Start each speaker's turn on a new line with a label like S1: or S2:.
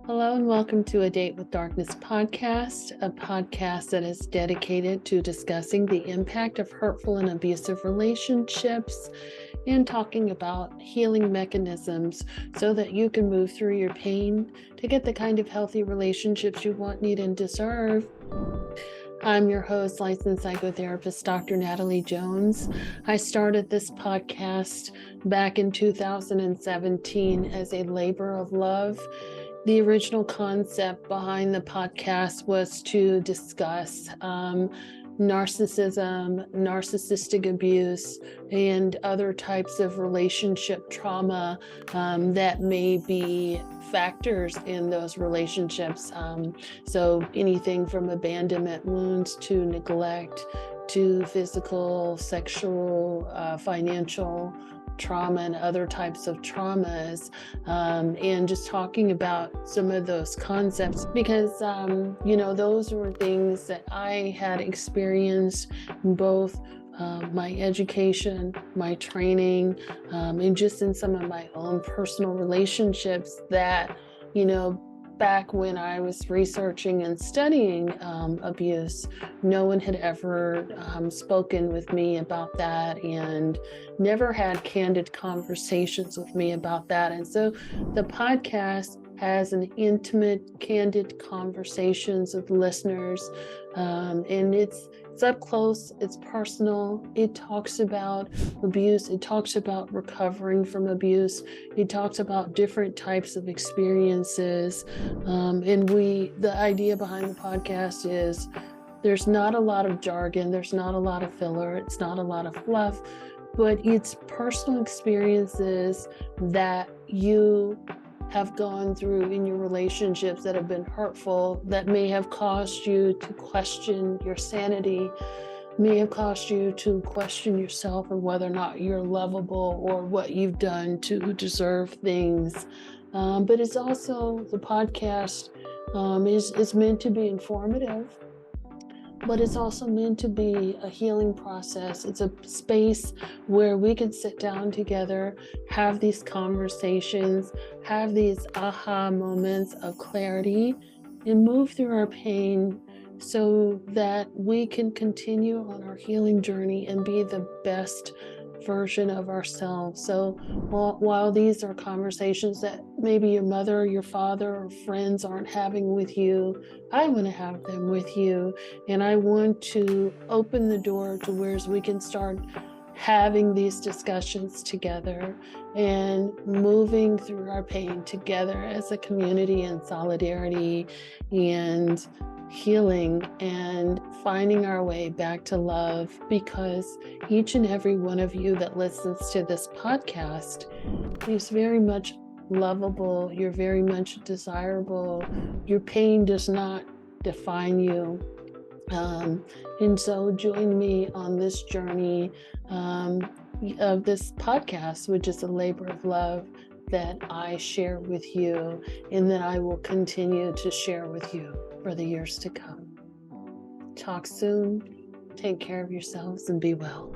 S1: Hello and welcome to A Date with Darkness podcast, a podcast that is dedicated to discussing the impact of hurtful and abusive relationships and talking about healing mechanisms so that you can move through your pain to get the kind of healthy relationships you want, need, and deserve. I'm your host, licensed psychotherapist, Dr. Natalie Jones. I started this podcast back in 2017 as a labor of love. The original concept behind the podcast was to discuss narcissism, narcissistic abuse, and other types of relationship trauma that may be factors in those relationships. So anything from abandonment wounds to neglect to physical, sexual, financial trauma and other types of traumas, and just talking about some of those concepts because those were things that I had experienced in both my education, my training, and just in some of my own personal relationships that back when I was researching and studying abuse, no one had ever spoken with me about that and never had candid conversations with me about that. And so the podcast has an intimate, candid conversations with listeners, and it's up close, it's personal. It talks about abuse, it talks about recovering from abuse, it talks about different types of experiences. And the idea behind the podcast is there's not a lot of jargon, there's not a lot of filler, it's not a lot of fluff, but it's personal experiences that you have gone through in your relationships that have been hurtful, that may have caused you to question your sanity, may have caused you to question yourself and whether or not you're lovable or what you've done to deserve things. But it's also, the podcast is meant to be informative, but it's also meant to be a healing process. It's a space where we can sit down together, have these conversations, have these aha moments of clarity, and move through our pain so that we can continue on our healing journey and be the best version of ourselves. So while these are conversations that maybe your mother, your father, or friends aren't having with you, I want to have them with you. And I want to open the door to where we can start having these discussions together and moving through our pain together as a community and solidarity and healing and finding our way back to love, because each and every one of you that listens to this podcast is very much lovable. You're very much desirable. Your pain does not define you. And so join me on this journey of this podcast, which is a labor of love that I share with you and that I will continue to share with you for the years to come. Talk soon. Take care of yourselves and be well.